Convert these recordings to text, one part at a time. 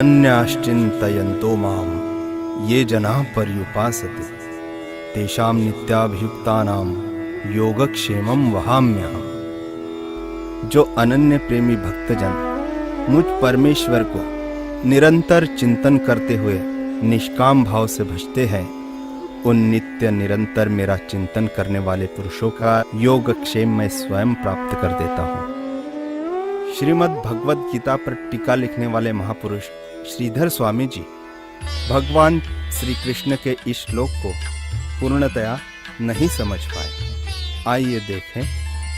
अन्याश्चिन्तयन्तो मां ये जनाः पर्युपासते तेषां नित्याभियुक्तानां योगक्षेमं वहाम्यहम्। जो अनन्य प्रेमी भक्तजन मुझ परमेश्वर को निरंतर चिंतन करते हुए निष्काम भाव से भजते हैं, उन नित्य निरंतर मेरा चिंतन करने वाले पुरुषों का योगक्षेम मैं स्वयं प्राप्त कर देता हूँ। श्रीमद् भगवद गीता पर टीका लिखने वाले महापुरुष श्रीधर स्वामी जी भगवान श्री कृष्ण के इस श्लोक को पूर्णतया नहीं समझ पाए। आइए देखें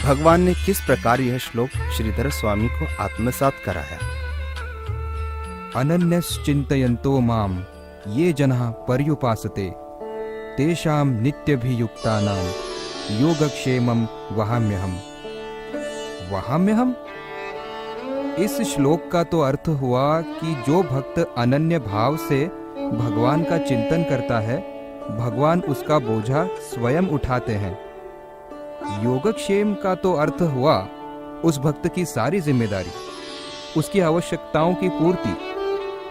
भगवान ने किस प्रकार यह श्लोक श्रीधर स्वामी को आत्मसात कराया। अनन्यश्चिन्तयन्तो मां ये जनाः पर्युपासते तेषां नित्यभियुक्तानां योगक्षेमं वहाम्यहम्। वहाम्यहम् इस श्लोक का तो अर्थ हुआ कि जो भक्त अनन्य भाव से भगवान का चिंतन करता है, भगवान उसका बोझा स्वयं उठाते हैं। योगक्षेम का तो अर्थ हुआ उस भक्त की सारी जिम्मेदारी, उसकी आवश्यकताओं की पूर्ति,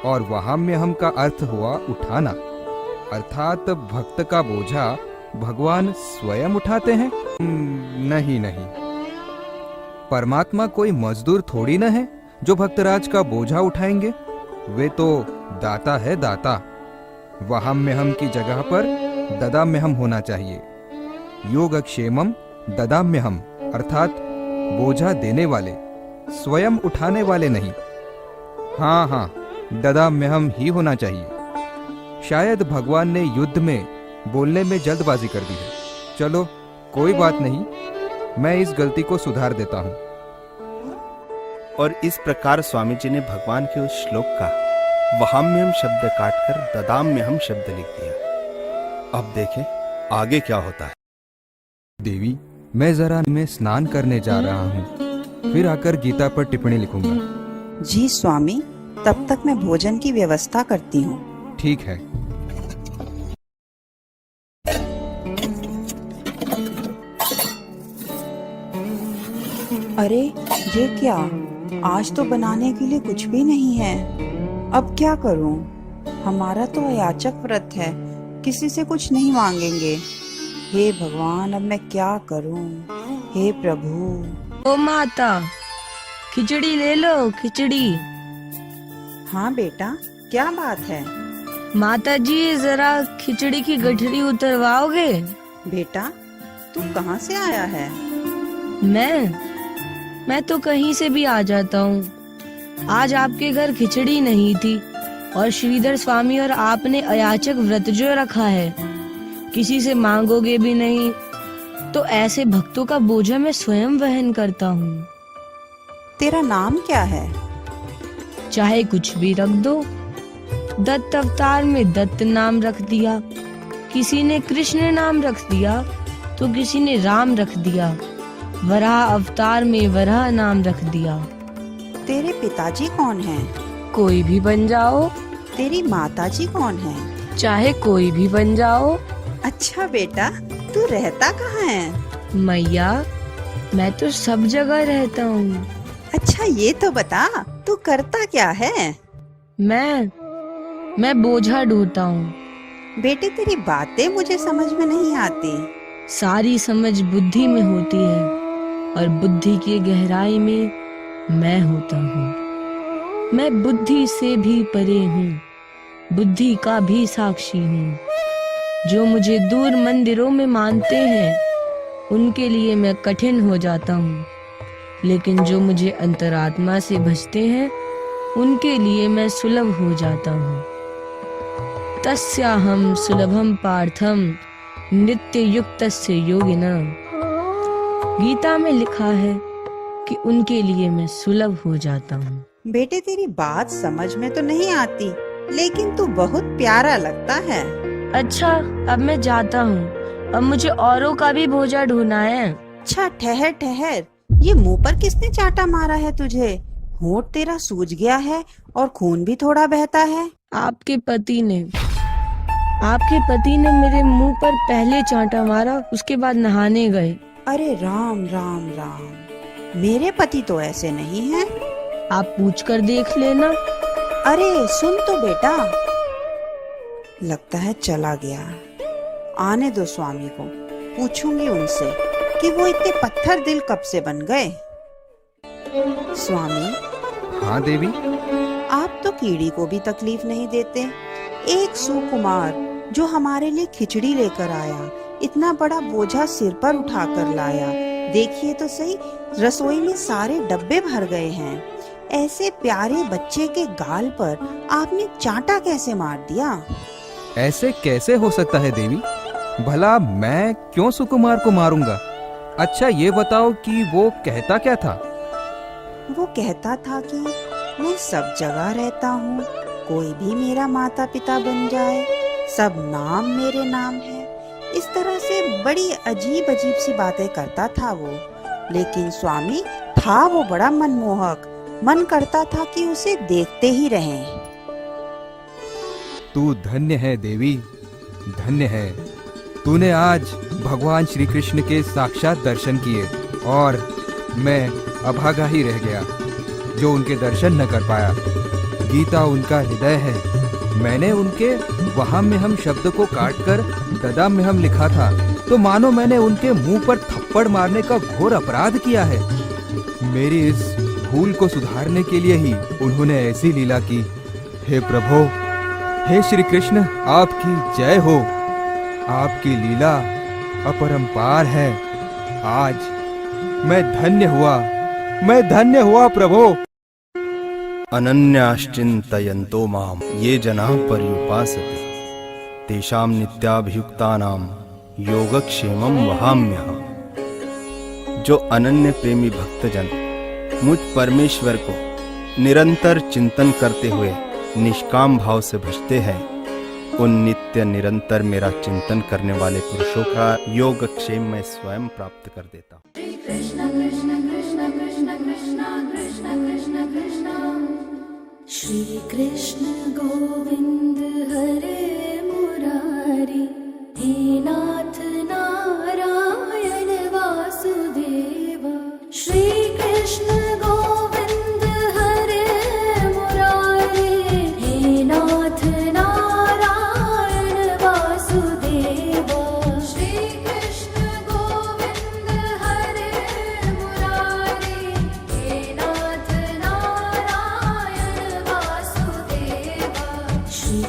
और वहाम्यहम् का अर्थ हुआ उठाना, अर्थात भक्त का बोझा भगवान स्वयं उठाते हैं। नहीं, परमात्मा कोई मजदूर थोड़ी न है जो भक्तराज का बोझा उठाएंगे। वे तो दाता है, दाता। वहाम्यहम् की जगह पर ददाम्यहम् होना चाहिए। योगक्षेमम ददाम्यहम् अर्थात बोझा देने वाले, स्वयं उठाने वाले नहीं। हाँ, ददाम्यहम् ही होना चाहिए। शायद भगवान ने युद्ध में बोलने में जल्दबाजी कर दी है। चलो कोई बात नहीं, मैं इस गलती को सुधार देता हूँ। और इस प्रकार स्वामी जी ने भगवान के उस श्लोक का वहाम्यहम् शब्द काटकर ददाम्यहम् शब्द लिख दिया। अब देखें आगे क्या होता है। देवी, मैं जरा में स्नान करने जा रहा हूँ, फिर आकर गीता पर टिप्पणी लिखूंगा। जी स्वामी, तब तक मैं भोजन की व्यवस्था करती हूँ। ठीक है। अरे ये क्या, आज तो बनाने के लिए कुछ भी नहीं है। अब क्या करूं? हमारा तो अयाचक व्रत है, किसी से कुछ नहीं मांगेंगे। हे भगवान, अब मैं क्या करूं? हे प्रभु। ओ माता, खिचड़ी ले लो, खिचड़ी। हाँ बेटा, क्या बात है? माता जी, जरा खिचड़ी की गठरी उतरवाओगे? बेटा, तू कहाँ से आया है? मैं तो कहीं से भी आ जाता हूँ। आज आपके घर खिचड़ी नहीं थी और श्रीधर स्वामी और आपने अयाचक व्रत जो रखा है, किसी से मांगोगे भी नहीं, तो ऐसे भक्तों का बोझा मैं स्वयं वहन करता हूँ। तेरा नाम क्या है? चाहे कुछ भी रख दो। दत्त अवतार में दत्त नाम रख दिया, किसी ने कृष्ण नाम रख दिया, तो किसी ने राम रख दिया। वराह अवतार में वराह नाम रख दिया। तेरे पिताजी कौन हैं? कोई भी बन जाओ। तेरी माताजी कौन है? चाहे कोई भी बन जाओ। अच्छा बेटा, तू रहता कहाँ है? मैया, मैं तो सब जगह रहता हूँ। अच्छा ये तो बता, तू करता क्या है? मैं बोझा ढोता हूँ। बेटे, तेरी बातें मुझे समझ में नहीं आती। सारी समझ बुद्धि में होती है और बुद्धि की गहराई में मैं होता हूँ। मैं बुद्धि से भी परे हूँ, बुद्धि का भी साक्षी हूँ। जो मुझे दूर मंदिरों में मानते हैं, उनके लिए मैं कठिन हो जाता हूँ, लेकिन जो मुझे अंतरात्मा से भजते हैं, उनके लिए मैं सुलभ हो जाता हूँ। तस्याहं सुलभम पार्थम नित्य युक्तस्य योगिना। गीता में लिखा है कि उनके लिए मैं सुलभ हो जाता हूँ। बेटे, तेरी बात समझ में तो नहीं आती, लेकिन तू बहुत प्यारा लगता है। अच्छा, अब मैं जाता हूँ। अब मुझे औरों का भी बोझा ढूंढना है। अच्छा ठहर, ये मुंह पर किसने चाटा मारा है तुझे? होंठ तेरा सूज गया है और खून भी थोड़ा बहता है। आपके पति ने मेरे मुंह पर पहले चांटा मारा, उसके बाद नहाने गए। अरे राम राम राम, मेरे पति तो ऐसे नहीं हैं। आप पूछ कर देख लेना। अरे सुन तो बेटा। लगता है चला गया। आने दो स्वामी को, पूछूंगी उनसे कि वो इतने पत्थर दिल कब से बन गए। स्वामी, हाँ देवी। आप तो कीड़ी को भी तकलीफ नहीं देते। एक सुकुमार जो हमारे लिए खिचड़ी लेकर आया, इतना बड़ा बोझा सिर पर उठाकर लाया। देखिए तो सही, रसोई में सारे डब्बे भर गए हैं। ऐसे प्यारे बच्चे के गाल पर आपने चांटा कैसे मार दिया? ऐसे कैसे हो सकता है देवी? भला मैं क्यों सुकुमार को मारूंगा? अच्छा ये बताओ कि वो कहता क्या था? वो कहता था कि मैं सब जगह रहता हूँ, कोई भी मेरा माता पिता बन जाए, सब नाम मेरे नाम है। इस तरह से बड़ी अजीब अजीब सी बातें करता था वो। लेकिन स्वामी, था वो बड़ा मनमोहक। मन करता था कि उसे देखते ही रहें। तू धन्य है देवी, धन्य है। तूने आज भगवान श्री कृष्ण के साक्षात दर्शन किए और मैं अभागा ही रह गया जो उनके दर्शन न कर पाया। गीता उनका हृदय है। मैंने उनके वहां में हम शब्द को काटकर ददा में हम लिखा था, तो मानो मैंने उनके मुंह पर थप्पड़ मारने का घोर अपराध किया है। मेरी इस भूल को सुधारने के लिए ही उन्होंने ऐसी लीला की। हे प्रभु, हे श्री कृष्ण, आपकी जय हो। आपकी लीला अपरंपार है। आज मैं धन्य हुआ प्रभु। अनन्याश्चिन्तयन्तो माम ये जनाः पर्युपासते तेषां नित्याभियुक्तानां योगक्षेमं वहाम्यहम्। जो अनन्य प्रेमी भक्तजन मुझ परमेश्वर को निरंतर चिंतन करते हुए निष्काम भाव से भजते हैं, उन नित्य निरंतर मेरा चिंतन करने वाले पुरुषों का योगक्षेम मैं स्वयं प्राप्त कर देता हूँ। कृष्ण कृष्ण कृष्ण कृष्ण कृष्ण कृष्ण कृष्ण कृष्ण श्री कृष्ण गोविंद हरे मुरारी। हे नाथ नारायण वासुदेव। श्री कृष्ण गोविंद हरे मुरारी। हे नाथ नारायण वासुदेव। श्री कृष्ण गोविंद हरे मुरारी। हे नाथ नारायण वासुदेव। श्री